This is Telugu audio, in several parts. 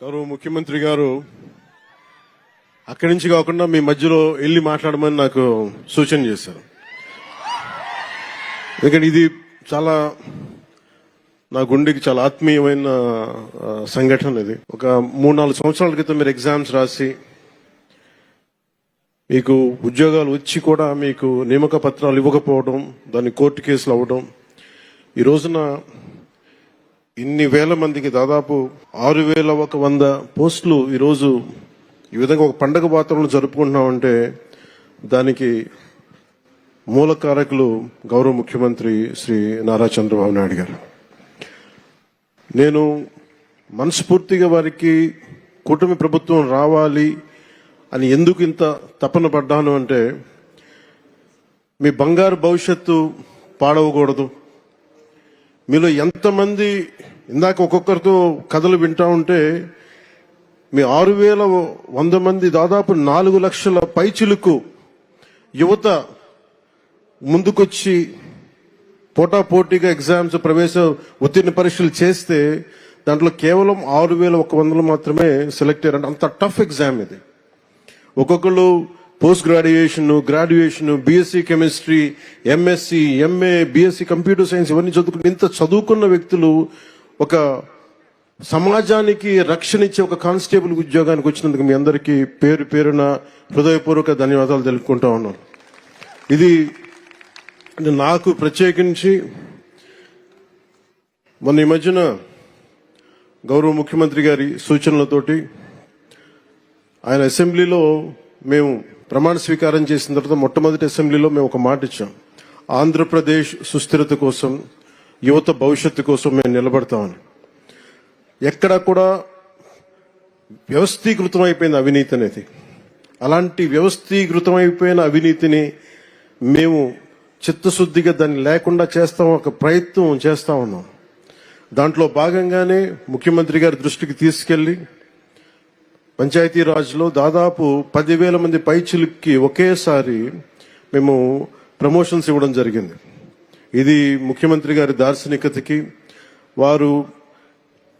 గౌరవ ముఖ్యమంత్రి గారు అక్కడి నుంచి కాకుండా మీ మధ్యలో వెళ్ళి మాట్లాడమని నాకు సూచన చేశారు. ఎందుకంటే ఇది చాలా నా గుండెకి చాలా ఆత్మీయమైన సంఘటన. ఇది ఒక 3-4 సంవత్సరాల క్రితం మీరు ఎగ్జామ్స్ రాసి మీకు ఉద్యోగాలు వచ్చి కూడా మీకు నియామక పత్రాలు ఇవ్వకపోవడం, దాన్ని కోర్టు కేసులు అవ్వడం, ఈ రోజున ఇన్ని వేల మందికి దాదాపు 6,100 పోస్టులు ఈరోజు ఈ విధంగా ఒక పండగ వాతావరణం జరుపుకుంటున్నామంటే దానికి మూల కారకులు గౌరవ ముఖ్యమంత్రి శ్రీ నారా చంద్రబాబు నాయుడు గారు. నేను మనస్ఫూర్తిగా వారికి కూటమి ప్రభుత్వం రావాలి అని ఎందుకు ఇంత తపన పడ్డాను అంటే, మీ బంగారు భవిష్యత్తు పాడవకూడదు. మీలో ఎంతమంది ఇందాక ఒక్కొక్కరితో కథలు వింటా ఉంటే మీ 6,100 మంది దాదాపు 4 లక్షల పైచిలుకు యువత ముందుకొచ్చి పోటాపోటీగా ఎగ్జామ్స్ ప్రవేశ ఉత్తీర్ణ పరీక్షలు చేస్తే దాంట్లో కేవలం 6,100 మాత్రమే సెలెక్ట్ అయ్యారంటే అంత టఫ్ ఎగ్జామ్ ఇది. ఒక్కొక్కరు post graduation, BSc chemistry, MSc, MA, BSc computer science ఇవన్నీ చదువుకుని ఇంత చదువుకున్న వ్యక్తులు ఒక సమాజానికి రక్షణ ఇచ్చే ఒక కానిస్టేబుల్ ఉద్యోగానికి వచ్చినందుకు మీ అందరికీ పేరు పేరున హృదయపూర్వక ధన్యవాదాలు తెలుపుకుంటా ఉన్నాను. ఇది నాకు ప్రత్యేకించి మొన్న ఈ మధ్యన గౌరవ ముఖ్యమంత్రి గారి సూచనలతోటి ఆయన అసెంబ్లీలో మేము ప్రమాణ స్వీకారం చేసిన తర్వాత మొట్టమొదటి అసెంబ్లీలో మేము ఒక మాట ఇచ్చాం. ఆంధ్రప్రదేశ్ సుస్థిరత కోసం, యువత భవిష్యత్తు కోసం మేము నిలబడతామని. ఎక్కడ కూడా వ్యవస్థీకృతం అయిపోయింది అవినీతి అనేది. అలాంటి వ్యవస్థీకృతం అయిపోయిన అవినీతిని మేము చిత్తశుద్ధిగా దాన్ని లేకుండా చేస్తాం, ఒక ప్రయత్నం చేస్తా ఉన్నాం. దాంట్లో భాగంగానే ముఖ్యమంత్రి గారి దృష్టికి తీసుకెళ్లి పంచాయతీరాజ్లో దాదాపు 10,000 మంది పైచిలుక్కి ఒకేసారి మేము ప్రమోషన్స్ ఇవ్వడం జరిగింది. ఇది ముఖ్యమంత్రి గారి దార్శనికతకి, వారు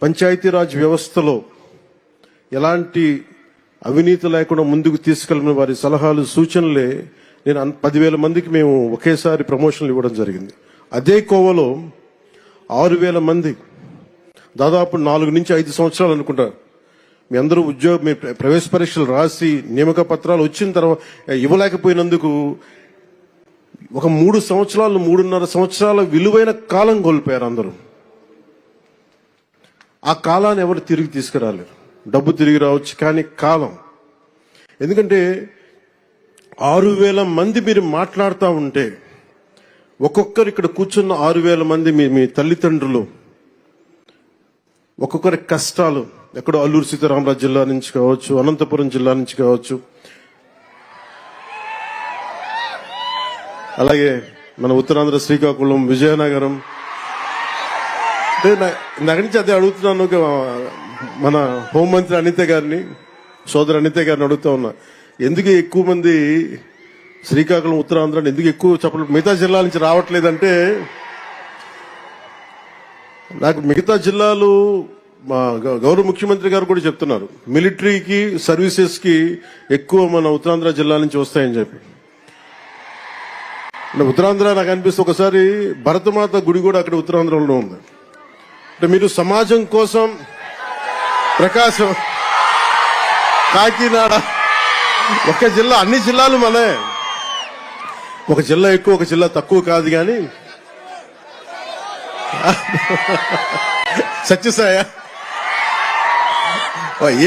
పంచాయతీరాజ్ వ్యవస్థలో ఎలాంటి అవినీతి లేకుండా ముందుకు తీసుకెళ్లిన వారి సలహాలు, సూచనలే నేను 10,000 మందికి మేము ఒకేసారి ప్రమోషన్లు ఇవ్వడం జరిగింది. అదే కోవలో 6,000 మంది దాదాపు 4 నుంచి 5 సంవత్సరాలు అనుకుంటారు మీ అందరూ మీ ప్రవేశ పరీక్షలు రాసి నియామక పత్రాలు వచ్చిన తర్వాత ఇవ్వలేకపోయినందుకు ఒక 3 సంవత్సరాలు, 3.5 సంవత్సరాల విలువైన కాలం కోల్పోయారు అందరూ. ఆ కాలాన్ని ఎవరు తిరిగి తీసుకురాలేరు. డబ్బు తిరిగి రావచ్చు కానీ కాలం, ఎందుకంటే 6,000 మంది మీరు మాట్లాడుతూ ఉంటే ఒక్కొక్కరు ఇక్కడ కూర్చున్న 6,000 మంది మీ తల్లిదండ్రులు, ఒక్కొక్కరి కష్టాలు, ఎక్కడో అల్లూరు సీతారామరాజు జిల్లా నుంచి కావచ్చు, అనంతపురం జిల్లా నుంచి కావచ్చు, అలాగే మన ఉత్తరాంధ్ర శ్రీకాకుళం, విజయనగరం. నాకు నుంచి అదే అడుగుతున్నాను. మన హోంమంత్రి అనిత గారిని, సోదరు అనిత గారిని అడుగుతా ఉన్నా, ఎందుకు ఎక్కువ మంది శ్రీకాకుళం, ఉత్తరాంధ్ర ఎందుకు ఎక్కువ చెప్పలేదు, మిగతా జిల్లాల నుంచి రావట్లేదంటే, నాకు మిగతా జిల్లాలు మా గౌరవ ముఖ్యమంత్రి గారు కూడా చెప్తున్నారు, మిలిటరీకి సర్వీసెస్ కి ఎక్కువ మన ఉత్తరాంధ్ర జిల్లా నుంచి వస్తాయని చెప్పి. ఉత్తరాంధ్ర నాకు అనిపిస్తే ఒకసారి భరతమాత గుడి కూడా అక్కడ ఉత్తరాంధ్రలో ఉంది. అంటే మీరు సమాజం కోసం ప్రకాశం, కాకినాడ, ఒక జిల్లా, అన్ని జిల్లాలు మనే, ఒక జిల్లా ఎక్కువ ఒక జిల్లా తక్కువ కాదు. కానీ సత్యసాయ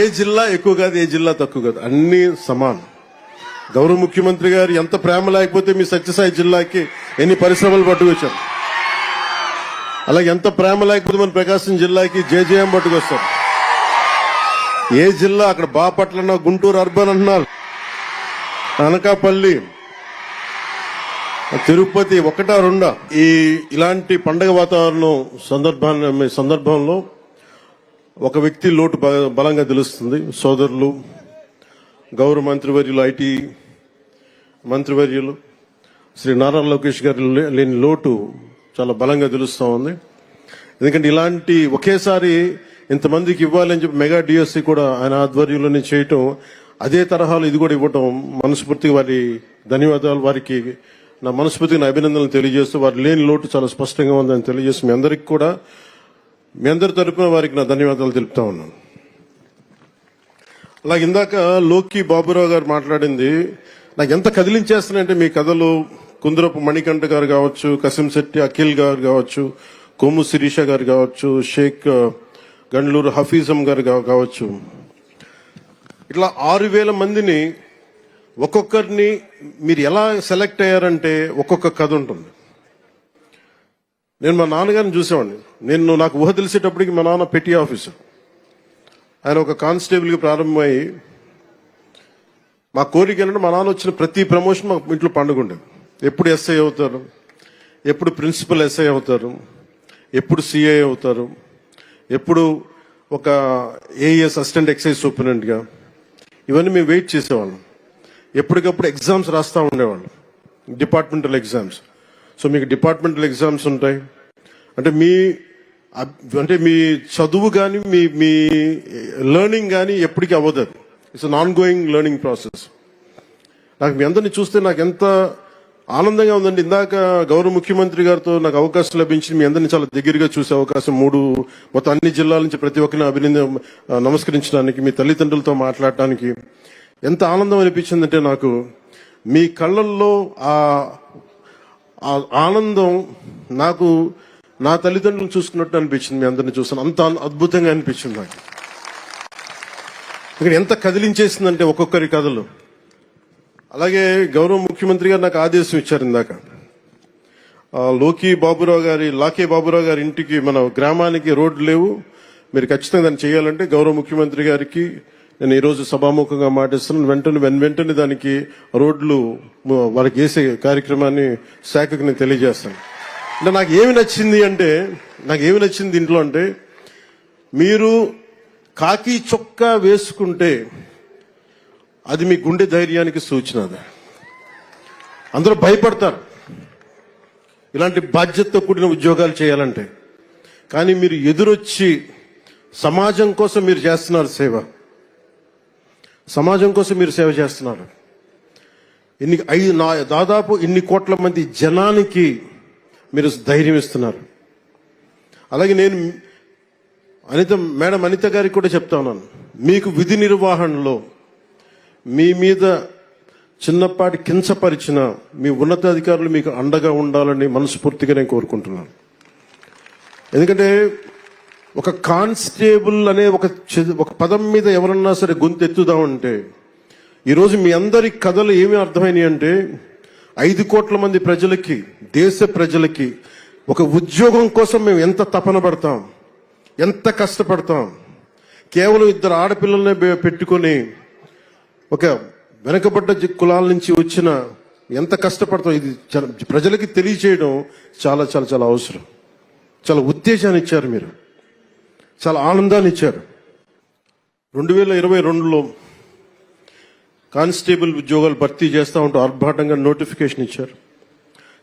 ఏ జిల్లా ఎక్కువ కాదు, ఏ జిల్లా తక్కువ కాదు, అన్ని సమానం. గౌరవ ముఖ్యమంత్రి గారు ఎంత ప్రేమ లేకపోతే మీ సత్యసాయి జిల్లాకి ఎన్ని పరిశ్రమలు పట్టుకొచ్చారు, అలాగే ఎంత ప్రేమ లేకపోతే మన ప్రకాశం జిల్లాకి జేజేఎం పట్టుకొస్తారు. ఏ జిల్లా అక్కడ బాపట్ల అన్నా, గుంటూరు అర్బన్ అంటున్నారు, అనకాపల్లి, తిరుపతి, 1-2 ఇలాంటి పండగ వాతావరణం సందర్భంలో ఒక వ్యక్తి లోటు బలంగా తెలుస్తుంది. సోదరులు, గౌరవ మంత్రివర్యులు, ఐటీ మంత్రివర్యులు శ్రీ నారా లోకేష్ గారు లేని లోటు చాలా బలంగా తెలుస్తూ ఉంది. ఎందుకంటే ఇలాంటి ఒకేసారి ఇంతమందికి ఇవ్వాలని చెప్పి మెగా డిఎస్సి కూడా ఆయన ఆధ్వర్యంలోనే చేయటం, అదే తరహాలో ఇది కూడా ఇవ్వటం మనస్ఫూర్తిగా వారి ధన్యవాదాలు. వారికి నా మనస్ఫూర్తిగా నా అభినందనలు తెలియజేస్తూ, వారి లేని లోటు చాలా స్పష్టంగా ఉందని తెలియజేస్తూ మీ అందరికి కూడా, మీ అందరి తరపున వారికి నా ధన్యవాదాలు తెలుపుతా ఉన్నాను. అలాగే ఇందాక లోకి బాబురావు గారు మాట్లాడింది నాకు ఎంత కదిలించేస్తున్నాయంటే, మీ కథలు కుందరపు మణికంఠ గారు కావచ్చు, కసింశెట్టి అఖిల్ గారు కావచ్చు, కొమ్ము శిరీష గారు కావచ్చు, షేక్ గండ్లూరు హఫీజం గారు కావచ్చు, ఇట్లా 6,000 మందిని ఒక్కొక్కరిని మీరు ఎలా సెలెక్ట్ అయ్యారంటే ఒక్కొక్క కథ ఉంటుంది. నేను మా నాన్నగారిని చూసేవాడిని. నాకు ఊహ తెలిసేటప్పటికి మా నాన్న పెట్టి ఆఫీసర్. ఆయన ఒక కానిస్టేబుల్గా ప్రారంభమై, మా కోరిక ఏంటంటే మా నాన్న వచ్చిన ప్రతి ప్రమోషన్ మా ఇంట్లో పండుగ ఉండేది. ఎప్పుడు ఎస్ఐ అవుతారు, ఎప్పుడు ప్రిన్సిపల్ ఎస్ఐ అవుతారు, ఎప్పుడు సిఐ అవుతారు, ఎప్పుడు ఒక ఏఎస్ అసిస్టెంట్ ఎక్సైజ్ సూపరింటెండెంట్గా, ఇవన్నీ మేము వెయిట్ చేసేవాళ్ళం. ఎప్పటికప్పుడు ఎగ్జామ్స్ రాస్తూ ఉండేవాళ్ళం, డిపార్ట్మెంటల్ ఎగ్జామ్స్. సో మీకు డిపార్ట్మెంటల్ ఎగ్జామ్స్ ఉంటాయి అంటే మీ చదువు కానీ మీ లెర్నింగ్ కానీ ఎప్పటికీ అవ్వదు. It's an on going learning process. నాకు మీ అందరినీ చూస్తే నాకు ఎంత ఆనందంగా ఉందండి. ఇందాక గౌరవ ముఖ్యమంత్రి గారితో నాకు అవకాశం లభించింది. మీ అందరినీ చాలా దగ్గరగా చూసే అవకాశం, మొత్తం అన్ని జిల్లాల నుంచి ప్రతి ఒక్కరిని నమస్కరించడానికి, మీ తల్లిదండ్రులతో మాట్లాడటానికి ఎంత ఆనందం అనిపించిందంటే, నాకు మీ కళ్ళల్లో ఆ ఆనందం నాకు నా తల్లిదండ్రులను చూసుకున్నట్టు అనిపించింది. మీ అందరిని చూసాను, అంత అద్భుతంగా అనిపించింది నాకు. ఇక్కడ ఎంత కదిలించేసిందంటే ఒక్కొక్కరి కథలు. అలాగే గౌరవ ముఖ్యమంత్రి గారు నాకు ఆదేశం ఇచ్చారు ఇందాక, లాకే బాబురావు గారి ఇంటికి, మన గ్రామానికి రోడ్లు లేవు, మీరు ఖచ్చితంగా దాన్ని చేయాలంటే గౌరవ ముఖ్యమంత్రి గారికి నేను ఈరోజు సభాముఖంగా మాటిస్తున్నాను. వెంటనే దానికి రోడ్లు వారికి వేసే కార్యక్రమాన్ని శాఖకు నేను తెలియజేస్తాను. అంటే నాకు ఏమి నచ్చింది ఇంట్లో అంటే, మీరు కాకి చొక్కా వేసుకుంటే అది మీ గుండె ధైర్యానికి సూచన. అది అందరూ భయపడతారు ఇలాంటి బాధ్యతతో కూడిన ఉద్యోగాలు చేయాలంటే. కానీ మీరు ఎదురొచ్చి సమాజం కోసం మీరు చేస్తున్నారు సేవ, సమాజం కోసం మీరు సేవ చేస్తున్నారు. దాదాపు ఇన్ని కోట్ల మంది జనానికి మీరు ధైర్యం ఇస్తున్నారు. అలాగే నేను మేడం అనిత గారికి కూడా చెప్తా ఉన్నాను, మీకు విధి నిర్వహణలో మీ మీద చిన్నపాటి కించపరిచిన మీ ఉన్నతాధికారులు మీకు అండగా ఉండాలని మనస్ఫూర్తిగా నేను కోరుకుంటున్నాను. ఎందుకంటే ఒక కానిస్టేబుల్ అనే ఒక పదం మీద ఎవరన్నా సరే గొంతెత్తుదామంటే, ఈరోజు మీ అందరి కథలు ఏమి అర్థమైనాయి అంటే, 5 కోట్ల మంది ప్రజలకి, దేశ ప్రజలకి ఒక ఉద్యోగం కోసం మేము ఎంత తపన పడతాం, ఎంత కష్టపడతాం. కేవలం 2 ఆడపిల్లలనే పెట్టుకొని ఒక వెనకబడ్డ కులాల నుంచి వచ్చిన ఎంత కష్టపడతాం, ఇది ప్రజలకి తెలియచేయడం చాలా చాలా చాలా అవసరం. చాలా ఉత్తేజాన్ని ఇచ్చారు మీరు, చాలా ఆనందాన్ని ఇచ్చారు. 2022లో కానిస్టేబుల్ ఉద్యోగాలు భర్తీ చేస్తూ ఉంటూ ఆర్భాటంగా నోటిఫికేషన్ ఇచ్చారు.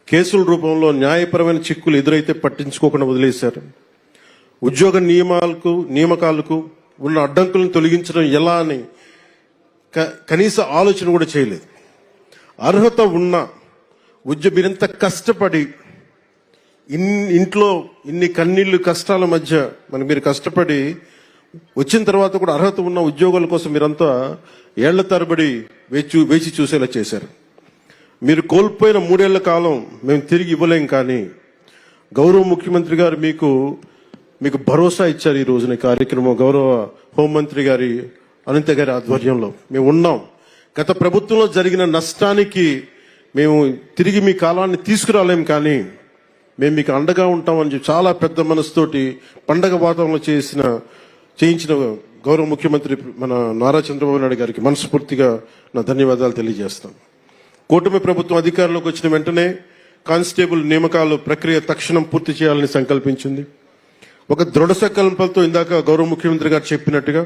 కేసుల రూపంలో న్యాయపరమైన చిక్కులు ఎదురైతే పట్టించుకోకుండా వదిలేశారు. ఉద్యోగ నియామకాలకు ఉన్న అడ్డంకులను తొలగించడం ఎలా అని కనీస ఆలోచన కూడా చేయలేదు. అర్హత ఉన్న మీరెంత కష్టపడి ఇంట్లో ఇన్ని కన్నీళ్లు కష్టాల మధ్య మీరు కష్టపడి వచ్చిన తర్వాత కూడా అర్హత ఉన్న ఉద్యోగాల కోసం మీరంతా ఏళ్ల తరబడి వేచి చూసేలా చేశారు. మీరు కోల్పోయిన 3 ఏళ్ల కాలం మేము తిరిగి ఇవ్వలేం, కానీ గౌరవ ముఖ్యమంత్రి గారు మీకు భరోసా ఇచ్చారు. ఈ రోజున కార్యక్రమం గౌరవ హోంమంత్రి గారి అనిత గారి ఆధ్వర్యంలో మేము ఉన్నాం. గత ప్రభుత్వంలో జరిగిన నష్టానికి మేము తిరిగి మీ కాలాన్ని తీసుకురాలేం, కానీ మేము మీకు అండగా ఉంటామని చెప్పి చాలా పెద్ద మనసుతోటి పండగ వాతావరణంలో చేయించిన గౌరవ ముఖ్యమంత్రి మన నారా చంద్రబాబు నాయుడు గారికి మనస్ఫూర్తిగా నా ధన్యవాదాలు తెలియజేస్తాం. కూటమి ప్రభుత్వం అధికారంలోకి వచ్చిన వెంటనే కానిస్టేబుల్ నియామకాల ప్రక్రియ తక్షణం పూర్తి చేయాలని సంకల్పించింది. ఒక దృఢ సంకల్పంతో ఇందాక గౌరవ ముఖ్యమంత్రి గారు చెప్పినట్టుగా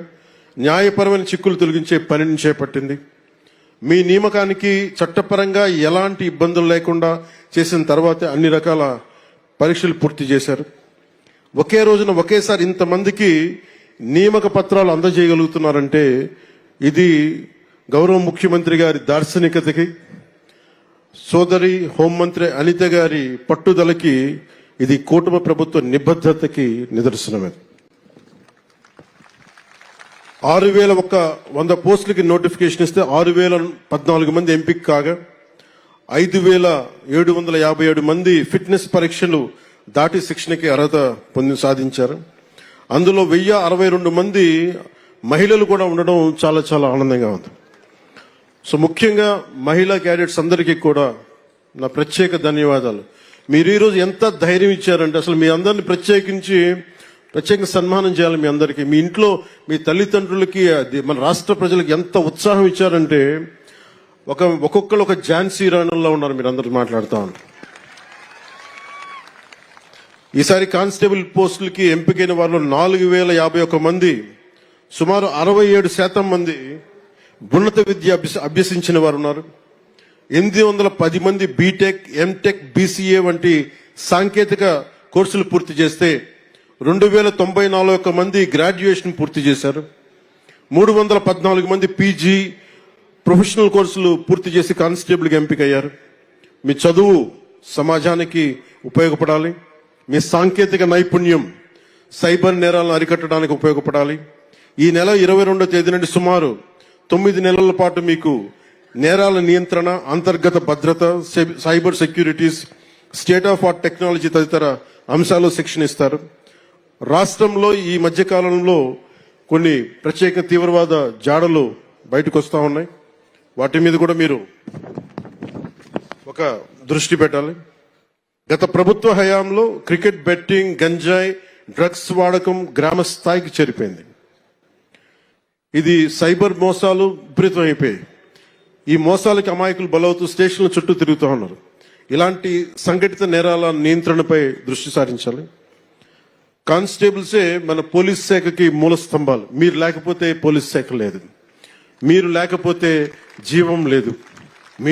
న్యాయపరమైన చిక్కులు తొలగించే పనిని చేపట్టింది. మీ నియామకానికి చట్టపరంగా ఎలాంటి ఇబ్బందులు లేకుండా చేసిన తర్వాత అన్ని రకాల పరీక్షలు పూర్తి చేశారు. ఒకే రోజున ఒకేసారి ఇంతమందికి నియామక పత్రాలు అందజేయగలుగుతున్నారంటే ఇది గౌరవ ముఖ్యమంత్రి గారి దార్శనికతకి, సోదరి హోంమంత్రి అనిత గారి పట్టుదలకి, ఇది కూటమి ప్రభుత్వ నిబద్ధతకి నిదర్శనమే. 6,100 పోస్టులకి నోటిఫికేషన్ ఇస్తే 6,014 మంది ఎంపిక కాగా 5,757 మంది ఫిట్నెస్ పరీక్షలు దాటి శిక్షణకి అర్హత సాధించారు. అందులో 1,062 మంది మహిళలు కూడా ఉండడం చాలా చాలా ఆనందంగా ఉంది. సో ముఖ్యంగా మహిళా క్యాడెట్స్ అందరికీ కూడా నా ప్రత్యేక ధన్యవాదాలు. మీరు ఈరోజు ఎంత ధైర్యం ఇచ్చారంటే అసలు మీ అందరిని ప్రత్యేక సన్మానం చేయాలి. మీ అందరికీ, మీ ఇంట్లో మీ తల్లిదండ్రులకి, మన రాష్ట్ర ప్రజలకు ఎంత ఉత్సాహం ఇచ్చారంటే ఒక్కొక్కరు ఒక ఝాన్సీ రాణుల్లో ఉన్నారు. మీరు అందరూ మాట్లాడుతూ ఉన్నారు. ఈసారి కానిస్టేబుల్ పోస్టులకి ఎంపికైన వారిలో 4,051 మంది, సుమారు 67% మంది ఉన్నత విద్య అభ్యసించిన వారు ఉన్నారు. 810 మంది బీటెక్, ఎంటెక్, బీసీఏ వంటి సాంకేతిక కోర్సులు పూర్తి చేస్తే 2,094 మంది గ్రాడ్యుయేషన్ పూర్తి చేశారు. 314 మంది పీజీ, ప్రొఫెషనల్ కోర్సులు పూర్తి చేసి కానిస్టేబుల్గా ఎంపికయ్యారు. మీ చదువు సమాజానికి ఉపయోగపడాలి. మీ సాంకేతిక నైపుణ్యం సైబర్ నేరాలను అరికట్టడానికి ఉపయోగపడాలి. ఈ నెల 22వ తేదీ నుండి సుమారు 9 నెలల పాటు మీకు నేరాల నియంత్రణ, అంతర్గత భద్రత, cyber securities, state of art technology తదితర అంశాల్లో శిక్షణ ఇస్తారు. రాష్ట్రంలో ఈ మధ్య కాలంలో కొన్ని ప్రత్యేక తీవ్రవాద జాడలు బయటకు వస్తూ ఉన్నాయి. వాటి మీద కూడా మీరు ఒక దృష్టి పెట్టాలి. గత ప్రభుత్వ హయాంలో క్రికెట్ బెట్టింగ్, గంజాయి, డ్రగ్స్ వాడకం గ్రామ స్థాయికి చేరిపోయింది. ఇది సైబర్ మోసాలు విపరీతం అయిపోయాయి. ఈ మోసాలకి అమాయకులు బలవుతూ స్టేషన్ల చుట్టూ తిరుగుతూ ఉన్నారు. ఇలాంటి సంఘటిత నేరాల నియంత్రణపై దృష్టి సారించాలి. కానిస్టేబుల్సే మన పోలీస్ శాఖకి మూల స్తంభాలు. మీరు లేకపోతే పోలీస్ శాఖ లేదు, మీరు లేకపోతే జీవం లేదు.